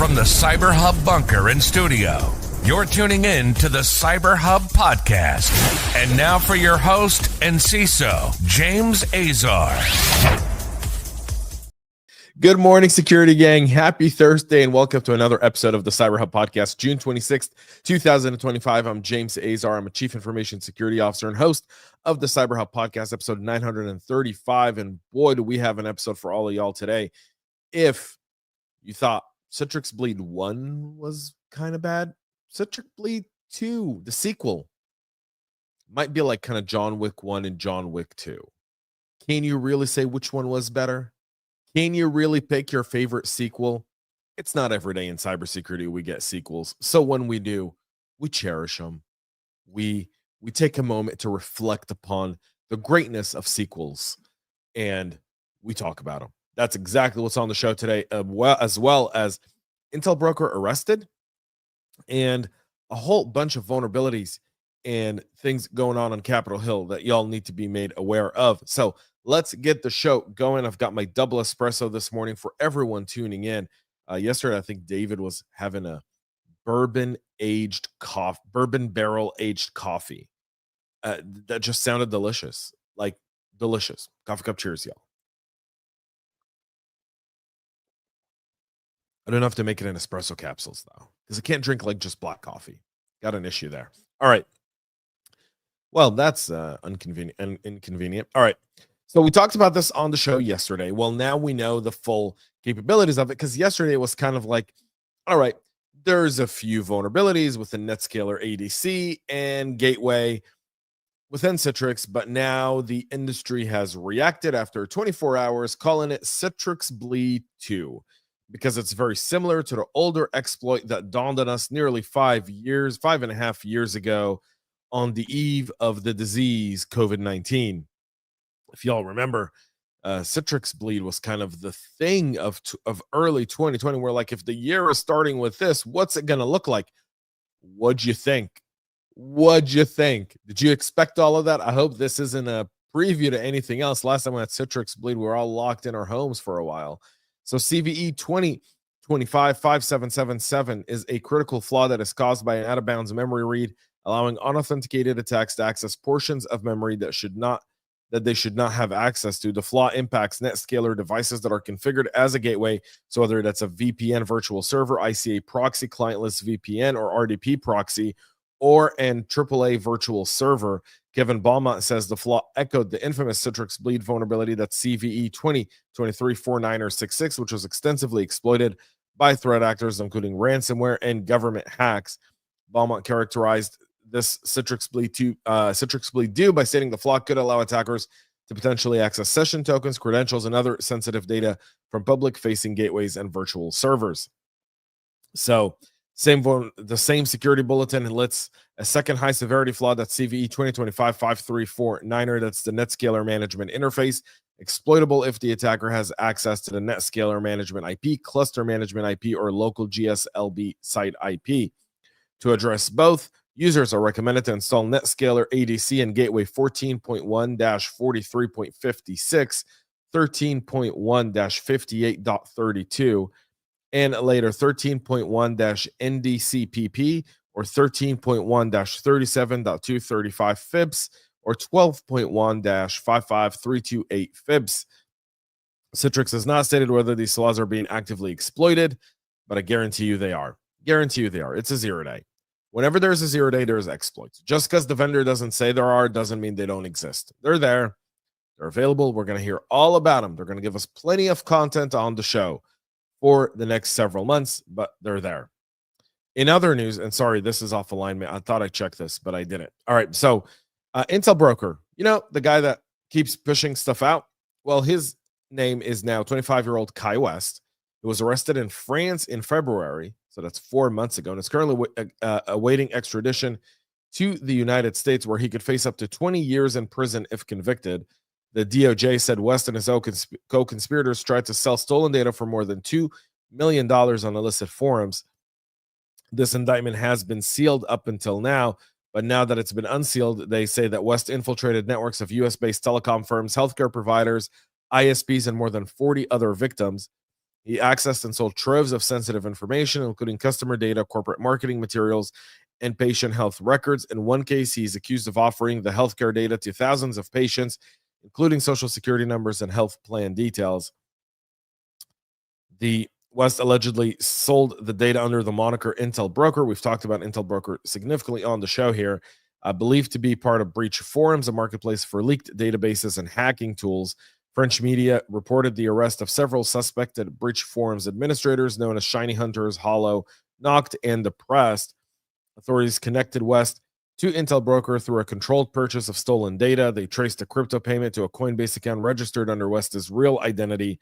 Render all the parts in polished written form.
From the CyberHub bunker and studio, you're tuning in to the CyberHub Podcast. And now for your host and CISO, James Azar. Good morning, security gang. Happy Thursday and welcome to another episode of the CyberHub Podcast, June 26th, 2025. I'm James Azar. I'm a Chief Information Security Officer and host of the CyberHub Podcast, episode 935. And boy, do we have an episode for all of y'all today. If you thought Citrix Bleed 1 was kind of bad, Citrix Bleed 2, the sequel, might be like kind of John Wick 1 and John Wick 2. Can you really say which one was better? Can you really pick your favorite sequel? It's not every day in cybersecurity we get sequels. So when we do, we cherish them. We take a moment to reflect upon the greatness of sequels and we talk about them. That's exactly what's on the show today, as well as IntelBroker arrested and a whole bunch of vulnerabilities and things going on Capitol Hill that y'all need to be made aware of. So let's get the show going. I've got my double espresso this morning for everyone tuning in. Yesterday, I think David was having a bourbon barrel aged coffee. That just sounded delicious, like delicious. Coffee cup cheers, y'all. I don't have to make it in espresso capsules though, because I can't drink like just black coffee. Got an issue there. All right. Well, that's inconvenient. All right. So we talked about this on the show yesterday. Well, now we know the full capabilities of it, because yesterday it was kind of like, all right, there's a few vulnerabilities within NetScaler ADC and Gateway within Citrix, but now the industry has reacted after 24 hours, calling it Citrix Bleed 2, because it's very similar to the older exploit that dawned on us nearly 5.5 years ago on the eve of the disease COVID-19. If y'all remember, Citrix Bleed was kind of the thing of early 2020, where like, if the year is starting with this, what's it going to look like? What'd you think? Did you expect all of that? I hope this isn't a preview to anything else. Last time we had Citrix Bleed, we were all locked in our homes for a while. So CVE 2025-5777 is a critical flaw that is caused by an out-of-bounds memory read, allowing unauthenticated attacks to access portions of memory that they should not have access to. The flaw impacts NetScaler devices that are configured as a gateway. So whether that's a VPN virtual server, ICA proxy, clientless VPN, or RDP proxy, or an AAA virtual server. Kevin Beaumont says the flaw echoed the infamous Citrix Bleed vulnerability that's CVE 2023-4966, which was extensively exploited by threat actors, including ransomware and government hacks. Beaumont characterized this Citrix Bleed 2 by stating the flaw could allow attackers to potentially access session tokens, credentials, and other sensitive data from public-facing gateways and virtual servers. So the same security bulletin lists a second high severity flaw that's CVE 2025-5349. That's the NetScaler management interface, exploitable if the attacker has access to the NetScaler management IP, cluster management IP, or local GSLB site IP. To address both, users are recommended to install NetScaler ADC and Gateway 14.1-43.56, 13.1-58.32, and later 13.1-NDCPP or 13.1-37.235 FIBS or 12.1-55328 FIBS. Citrix has not stated whether these flaws are being actively exploited, but I guarantee you they are. It's a 0 day. Whenever there's a 0 day, there's exploits. Just because the vendor doesn't say there are doesn't mean they don't exist. They're there. They're available. We're going to hear all about them. They're going to give us plenty of content on the show for the next several months, but they're there. In other news, and sorry, this is off alignment. I thought I checked this, but I didn't. All right, so IntelBroker, the guy that keeps pushing stuff out, well, his name is now 25-year-old Kai West, who was arrested in France in February, so that's 4 months ago, and is currently awaiting extradition to the United States, where he could face up to 20 years in prison if convicted. The DOJ said West and his co-conspirators tried to sell stolen data for more than $2 million on illicit forums. This indictment has been sealed up until now, but now that it's been unsealed, they say that West infiltrated networks of US-based telecom firms, healthcare providers, ISPs, and more than 40 other victims. He accessed and sold troves of sensitive information, including customer data, corporate marketing materials, and patient health records. In one case, he's accused of offering the healthcare data to thousands of patients, including social security numbers and health plan details. The West allegedly sold the data under the moniker IntelBroker. We've talked about IntelBroker significantly on the show here. Believed to be part of breach forums, a marketplace for leaked databases and hacking tools. French media reported the arrest of several suspected breach forums administrators known as Shiny Hunters, Hollow, Knocked, and Depressed. Authorities connected West to IntelBroker through a controlled purchase of stolen data. They traced a crypto payment to a Coinbase account registered under West's real identity.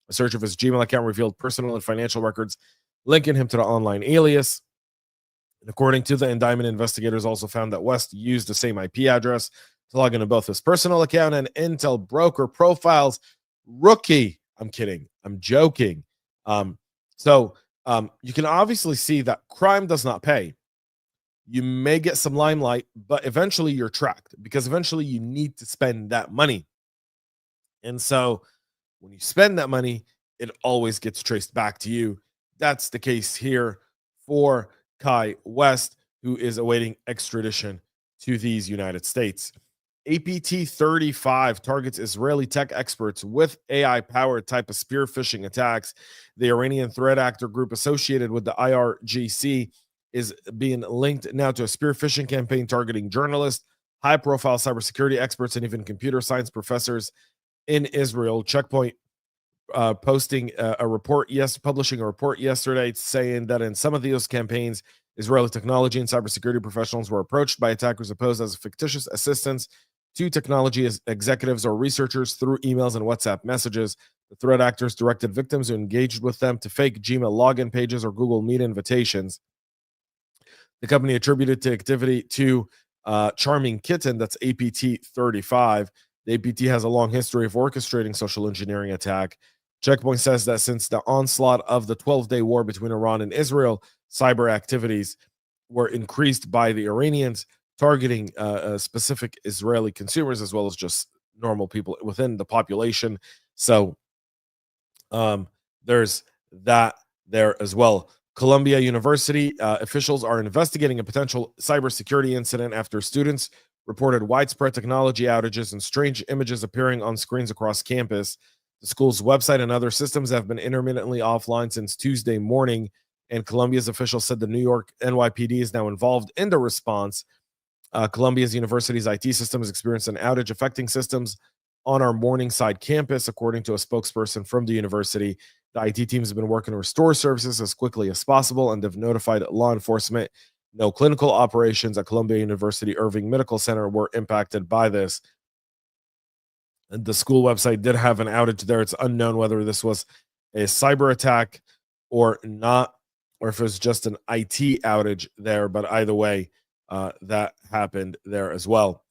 A search of his Gmail account revealed personal and financial records linking him to the online alias. And according to the indictment, investigators also found that West used the same IP address to log into both his personal account and IntelBroker profiles. Rookie. I'm kidding. I'm joking. So you can obviously see that crime does not pay. You may get some limelight, but eventually you're tracked because eventually you need to spend that money. And so when you spend that money, it always gets traced back to you. That's the case here for Kai West, who is awaiting extradition to these United States. APT 35 targets Israeli tech experts with AI-powered type of spear phishing attacks. The Iranian threat actor group associated with the IRGC is being linked now to a spear phishing campaign targeting journalists, high-profile cybersecurity experts, and even computer science professors in Israel. Checkpoint publishing a report yesterday saying that in some of those campaigns, Israeli technology and cybersecurity professionals were approached by attackers who posed as fictitious assistants to technology executives or researchers through emails and WhatsApp messages. The threat actors directed victims who engaged with them to fake Gmail login pages or Google Meet invitations. The company attributed the activity to Charming Kitten, that's APT 35. The APT has a long history of orchestrating social engineering attack. Checkpoint says that since the onslaught of the 12-day war between Iran and Israel, cyber activities were increased by the Iranians, targeting specific Israeli consumers as well as just normal people within the population. So there's that there as well. Columbia University officials are investigating a potential cybersecurity incident after students reported widespread technology outages and strange images appearing on screens across campus. The school's website and other systems have been intermittently offline since Tuesday morning, and Columbia's officials said the New York NYPD is now involved in the response. Columbia's university's IT system has experienced an outage affecting systems on our Morningside campus, according to a spokesperson from the university. The IT teams have been working to restore services as quickly as possible and have notified law enforcement. No clinical operations at Columbia University Irving Medical Center were impacted by this. And the school website did have an outage there. It's unknown whether this was a cyber attack or not, or if it was just an IT outage there. But either way, that happened there as well.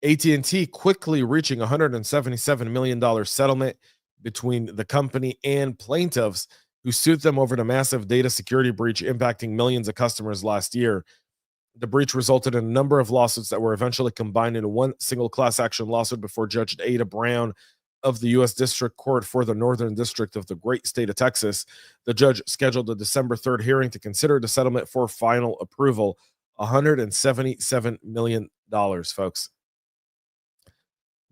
AT&T quickly reaching $177 million settlement between the company and plaintiffs who sued them over the massive data security breach impacting millions of customers last year. The breach resulted in a number of lawsuits that were eventually combined into one single class action lawsuit before Judge Ada Brown of the U.S. District Court for the Northern District of the great state of Texas. The judge scheduled a December 3rd hearing to consider the settlement for final approval. $177 million, folks.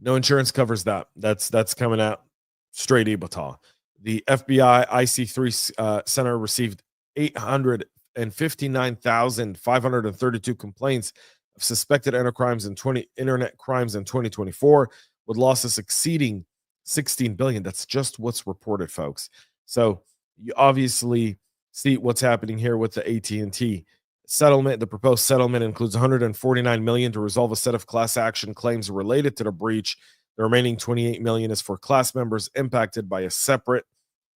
No insurance covers that. That's coming out straight EBITDA. The FBI IC3 Center received 859,532 complaints of suspected internet crimes in 2024, with losses exceeding $16 billion. That's just what's reported, folks. So you obviously see what's happening here with the AT&T settlement. The proposed settlement includes $149 million to resolve a set of class action claims related to the breach. The remaining $28 million is for class members impacted by a separate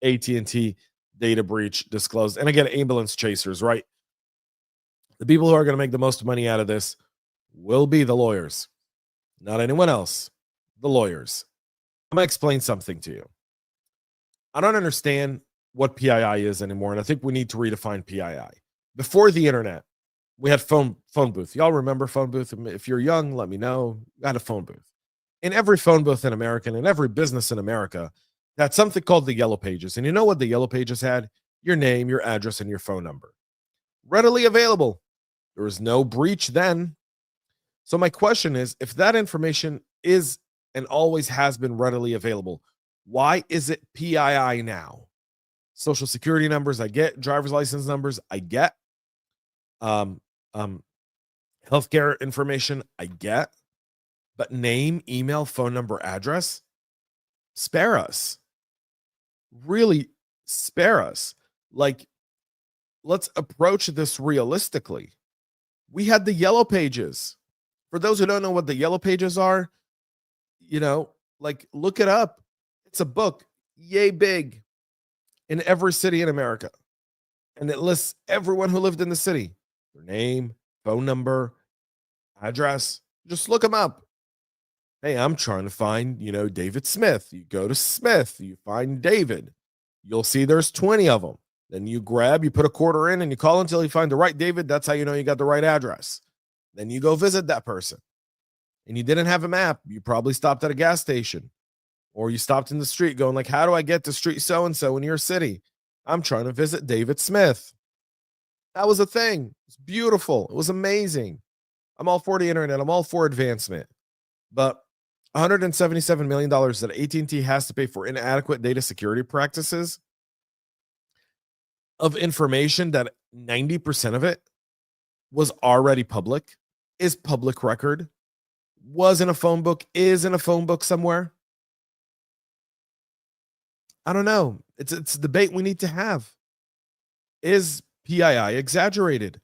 AT&T data breach disclosed. And again, ambulance chasers, right? The people who are going to make the most money out of this will be the lawyers, not anyone else. The lawyers. I'm going to explain something to you. I don't understand what PII is anymore, and I think we need to redefine PII. Before the internet, we had phone booth. Y'all remember phone booth? If you're young, let me know. We had a phone booth. In every phone booth in America, and in every business in America, had something called the Yellow Pages. And you know what the Yellow Pages had? Your name, your address, and your phone number. Readily available. There was no breach then. So my question is, if that information is and always has been readily available, why is it PII now? Social security numbers, I get. Driver's license numbers, I get. Healthcare information, I get. But name, email, phone number, address, spare us. Really spare us. Like, let's approach this realistically. We had the Yellow Pages. For those who don't know what the Yellow Pages are, look it up. It's a book, yay big, in every city in America. And it lists everyone who lived in the city, their name, phone number, address. Just look them up. Hey, I'm trying to find, David Smith. You go to Smith, you find David. You'll see there's 20 of them. Then you put a quarter in and you call until you find the right David. That's how you know you got the right address. Then you go visit that person. And you didn't have a map. You probably stopped at a gas station. Or you stopped in the street going like, how do I get to street so-and-so in your city? I'm trying to visit David Smith. That was a thing. It's beautiful. It was amazing. I'm all for the internet. I'm all for advancement. But $177 million that AT&T has to pay for inadequate data security practices of information that 90% of it was already public, is public record, was in a phone book, is in a phone book somewhere. I don't know. It's a debate we need to have. Is PII exaggerated?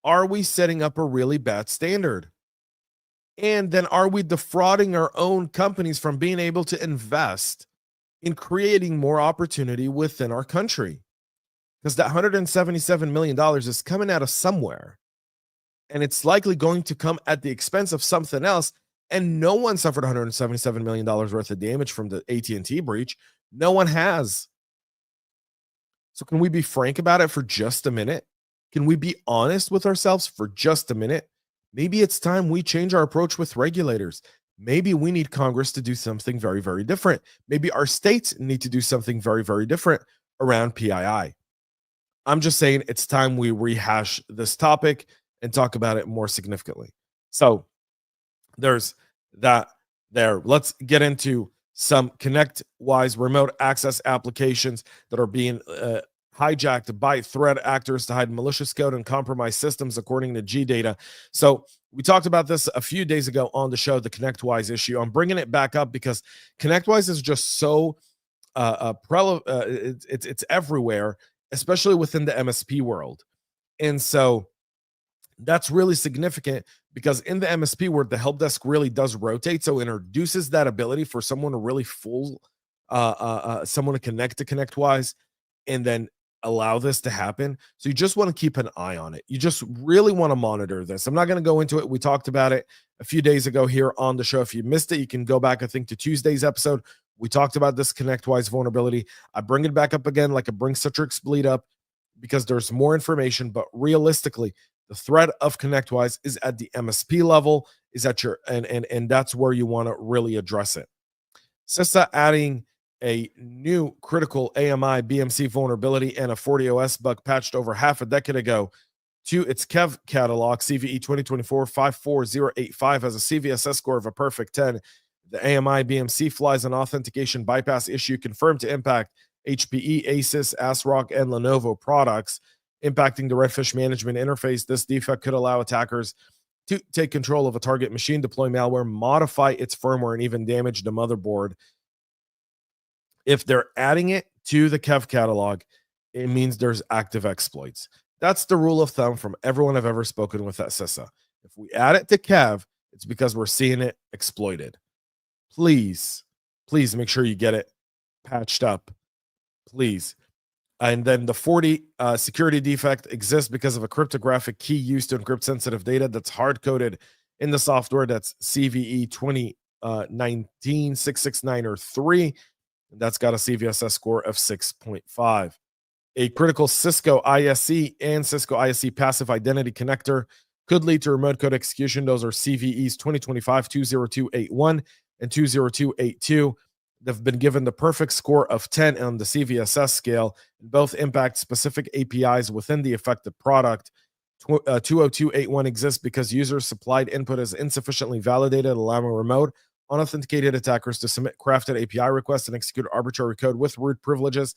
Are we setting up a really bad standard? And then are we defrauding our own companies from being able to invest in creating more opportunity within our country? Because that $177 million is coming out of somewhere. And it's likely going to come at the expense of something else. And no one suffered $177 million worth of damage from the AT&T breach. No one has. So can we be frank about it for just a minute? Can we be honest with ourselves for just a minute? Maybe it's time we change our approach with regulators. Maybe we need Congress to do something very, very different. Maybe our states need to do something very, very different around PII. I'm just saying it's time we rehash this topic and talk about it more significantly. So there's that there. Let's get into some ConnectWise remote access applications that are being hijacked by threat actors to hide malicious code and compromise systems, according to G-Data. So we talked about this a few days ago on the show, the ConnectWise issue. I'm bringing it back up because ConnectWise is just so it's everywhere, especially within the MSP world. And so that's really significant because in the MSP world, the help desk really does rotate. So it introduces that ability for someone to really someone to connect to ConnectWise and then allow this to happen. So you just want to keep an eye on it. You just really want to monitor this. I'm not going to go into it. We talked about it a few days ago here on the show. If you missed it, you can go back, I think, to Tuesday's episode. We talked about this ConnectWise vulnerability. I bring it back up again like I bring Citrix Bleed up because there's more information, but realistically, the threat of ConnectWise is at the MSP level, is at your and that's where you want to really address it. CISA adding a new critical AMI BMC vulnerability and a 40OS bug patched over half a decade ago to its KEV catalog. CVE 2024-54085 has a CVSS score of a perfect 10. The AMI BMC flies an authentication bypass issue confirmed to impact HPE, Asus, ASRock, and Lenovo products, impacting the Redfish management interface. This defect could allow attackers to take control of a target machine, deploy malware, modify its firmware, and even damage the motherboard. If they're adding it to the KEV catalog, it means there's active exploits. That's the rule of thumb from everyone I've ever spoken with at CISA. If we add it to KEV, it's because we're seeing it exploited. Please make sure you get it patched up. Please. And then the 40 security defect exists because of a cryptographic key used to encrypt sensitive data that's hard-coded in the software. That's CVE 2019-669 or 3. That's got a CVSS score of 6.5. A critical Cisco ISE and Cisco ISE passive identity connector could lead to remote code execution. Those are CVEs 2025-20281 and 20282. They've been given the perfect score of 10 on the CVSS scale. Both impact specific APIs within the affected product. 20281 exists because users supplied input is insufficiently validated, allowing remote, unauthenticated attackers to submit crafted API requests and execute arbitrary code with root privileges.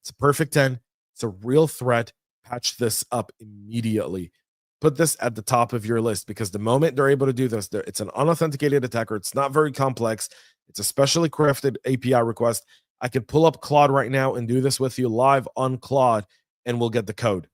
It's a perfect 10. It's a real threat. Patch this up immediately. Put this at the top of your list, because the moment they're able to do this, it's an unauthenticated attacker. It's not very complex. It's a specially crafted API request. I could pull up Claude right now and do this with you live on Claude, and we'll get the code.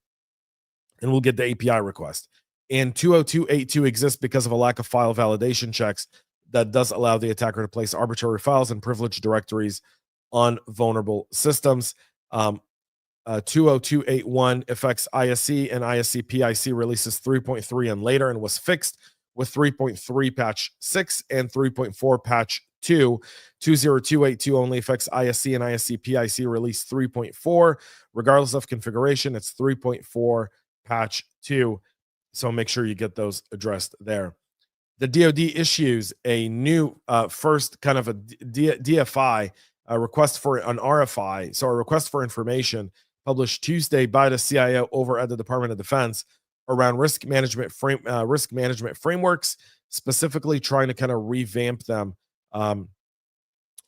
And we'll get the API request. And 20282 exists because of a lack of file validation checks that does allow the attacker to place arbitrary files and privileged directories on vulnerable systems. 20281 affects ISC and ISC PIC releases 3.3 and later, and was fixed with 3.3 patch 6 and 3.4 patch 2. 20282 only affects ISC and ISC PIC release 3.4. Regardless of configuration, it's 3.4 patch 2. So make sure you get those addressed there. The DoD issues a new first kind of a DFI, a request for an RFI, so a request for information, published Tuesday by the CIO over at the Department of Defense around risk management frameworks, specifically trying to kind of revamp them around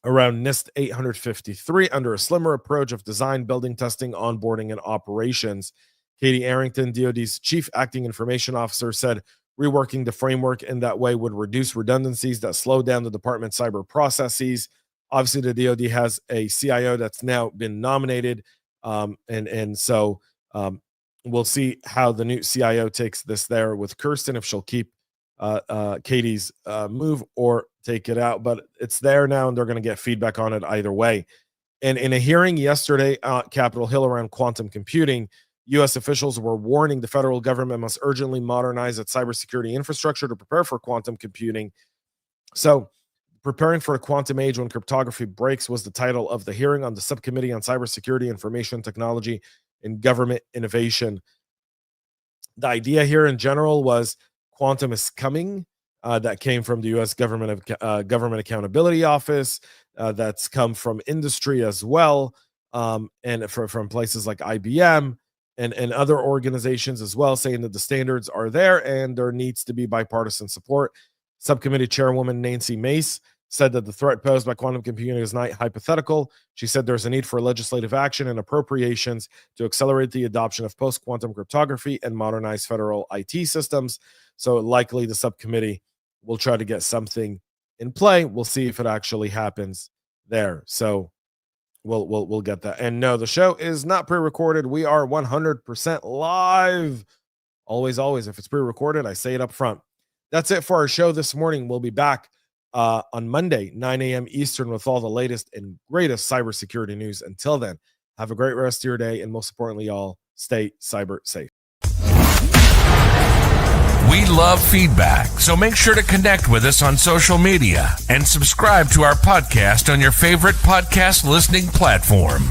NIST 853 under a slimmer approach of design, building, testing, onboarding, and operations. Katie Arrington, DoD's chief acting information officer, said reworking the framework in that way would reduce redundancies that slow down the department's cyber processes. Obviously, the DoD has a CIO that's now been nominated, so we'll see how the new CIO takes this there with Kirsten, if she'll keep Katie's move or take it out. But it's there now, and they're going to get feedback on it either way. And in a hearing yesterday at Capitol Hill around quantum computing, U.S. officials were warning the federal government must urgently modernize its cybersecurity infrastructure to prepare for quantum computing. So, preparing for a quantum age when cryptography breaks was the title of the hearing on the Subcommittee on Cybersecurity, Information Technology, and Government Innovation. The idea here in general was quantum is coming. That came from the U.S. Government Accountability Office. That's come from industry as well, and from places like IBM and other organizations as well, saying that the standards are there and there needs to be bipartisan support. Subcommittee Chairwoman Nancy Mace said that the threat posed by quantum computing is not hypothetical. She said there's a need for legislative action and appropriations to accelerate the adoption of post-quantum cryptography and modernize federal IT systems. So likely the subcommittee will try to get something in play. We'll see if it actually happens there. So we'll get that. And no, the show is not pre-recorded. We are 100% live. Always. If it's pre-recorded, I say it up front. That's it for our show this morning. We'll be back on Monday, 9 a.m. Eastern, with all the latest and greatest cybersecurity news. Until then, have a great rest of your day, and most importantly, y'all, stay cyber safe. We love feedback, so make sure to connect with us on social media and subscribe to our podcast on your favorite podcast listening platform.